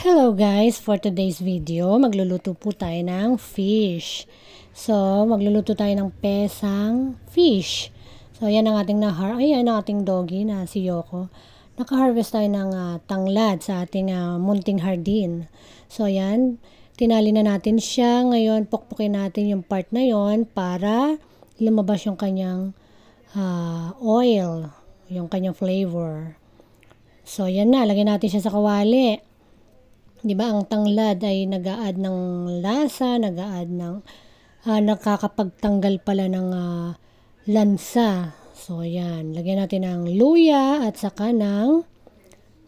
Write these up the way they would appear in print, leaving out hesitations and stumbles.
Hello guys, for today's video, magluluto po tayo ng fish. So, magluluto tayo ng pesang fish. So, yan ang ating ayan ang ating doggy na si Yoko. Naka-harvest tayo ng tanglad sa ating munting hardin. So, yan, tinali na natin siya. Ngayon, pukpukin natin yung part na yon para lumabas yung kanyang oil, yung kanyang flavor. So, yan na, lagyan natin siya sa kawali. 'Di ba ang tanglad ay nag-a-add ng lasa, nag-a-add ng nakakapagtanggal pala ng lansa. So yan, lagyan natin ng luya at saka ng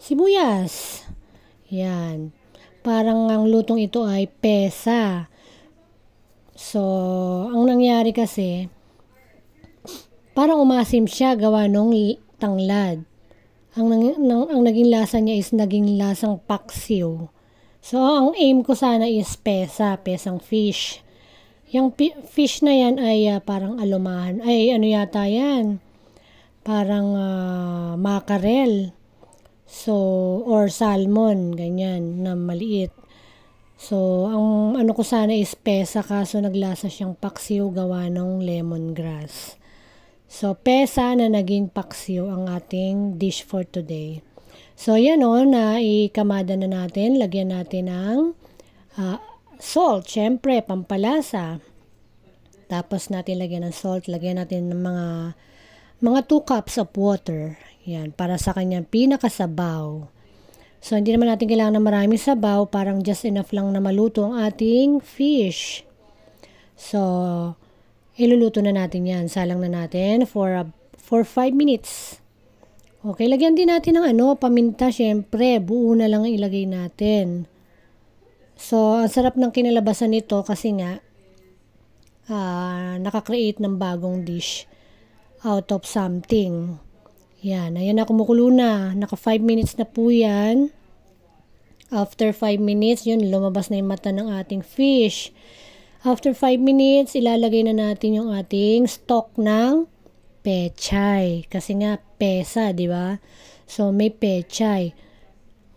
sibuyas. Yan. Parang ang lutong ito ay pesa. So, ang nangyari kasi parang umasim siya gawa nung tanglad. Ang naging lasa niya is naging lasang paksiw. So, ang aim ko sana is pesang fish. Yung fish na yan ay parang alumahan. Ay, ano yata yan? Parang mackerel. So, or salmon, ganyan, na maliit. So, ang ano ko sana is pesa kaso naglasa siyang paksiw gawa ng lemongrass. So, pesa na naging paksiw ang ating dish for today. So, yan na ikamada na natin. Lagyan natin ng salt. Syempre, pampalasa. Tapos natin lagyan ng salt. Lagyan natin ng mga 2 cups of water. Yan, para sa kanyang pinakasabaw. So, hindi naman natin kailangan ng maraming sabaw. Parang just enough lang na maluto ang ating fish. So, iluluto na natin yan. Salang na natin for 5 minutes. Okay, lagyan din natin ng paminta, syempre. Buo na lang ang ilagay natin. So, ang sarap ng kinalabasan nito kasi nga nakakreate ng bagong dish out of something. Yan, ayan na, kumukulo na. Naka 5 minutes na po yan. After 5 minutes, yun, lumabas na yung mata ng ating fish. After 5 minutes, ilalagay na natin yung ating stock ng pechay. Kasi nga, pesa, di ba? So, may pechay.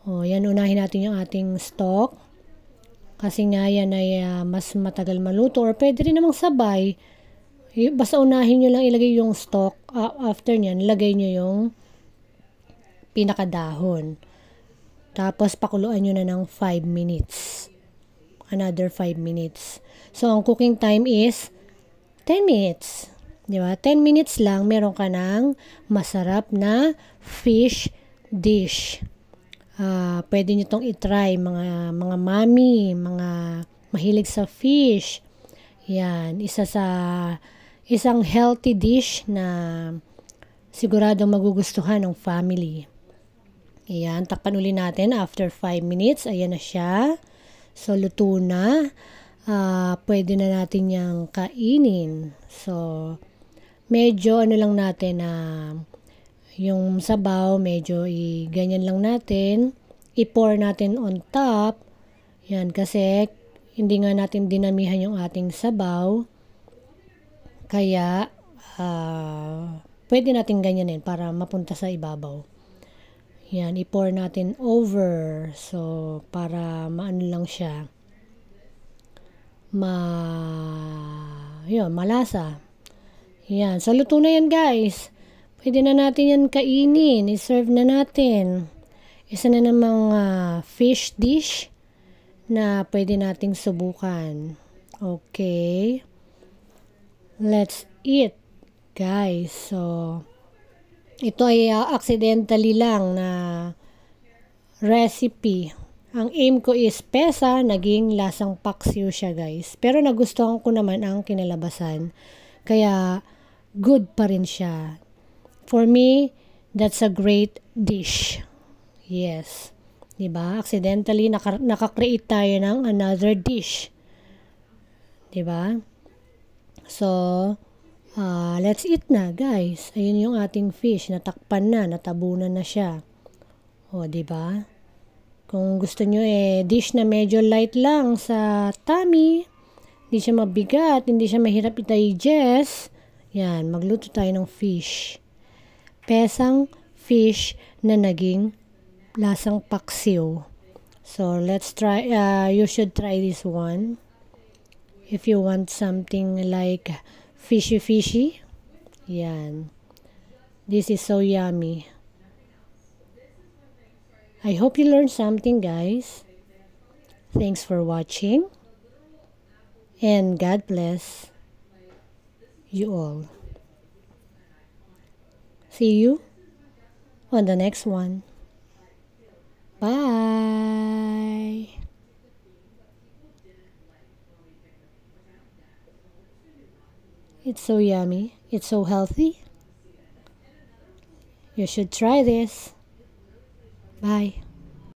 O, yan, unahin natin yung ating stock. Kasi nga, yan ay mas matagal maluto. Or pwede rin namang sabay. Basta unahin nyo lang ilagay yung stock. After nyan, lagay nyo yung pinakadahon. Tapos, pakuluan nyo na ng 5 minutes. Another 5 minutes. So, ang cooking time is 10 minutes. Di ba? 10 minutes lang, meron ka ng masarap na fish dish. Pwede nyo itong itry, mga mami, mga mahilig sa fish. Yan, isang healthy dish na siguradong magugustuhan ng family. Yan, takpan uli natin after 5 minutes. Ayan na siya. So, luto na. Pwede na natin yang kainin. So, medyo lang natin yung sabaw, medyo ganyan lang natin. I-pour natin on top. Yan, kasi hindi nga natin dinamihan yung ating sabaw. Kaya, pwede natin ganyanin para mapunta sa ibabaw. Yan, i-pour natin over. So, para maano lang siya. Malasa. Yan. So, luto na yan, guys. Pwede na natin yan kainin. I-serve na natin. Isa na namang fish dish na pwede nating subukan. Okay. Let's eat, guys. So, ito ay accidentally lang na recipe. Ang aim ko is pesa, naging lasang paksiw siya, guys. Pero nagustuhan ko naman ang kinalabasan. Kaya, good pa rin siya. For me, that's a great dish. Yes. Diba? Accidentally, nakakreate tayo ng another dish. Diba? So, let's eat na, guys. Ayun yung ating fish. Natakpan na, natabunan na siya. O, diba? Kung gusto nyo dish na medyo light lang sa tummy, hindi siya mabigat, hindi siya mahirap i-digest, yan, magluto tayo ng fish. Pesang fish na naging lasang paksiw. So let's try, you should try this one. If you want something like fishy, yan. This is so yummy. I hope you learned something, guys. Thanks for watching. And God bless you all. See you on the next one. Bye. It's so yummy. It's so healthy. You should try this. Bye.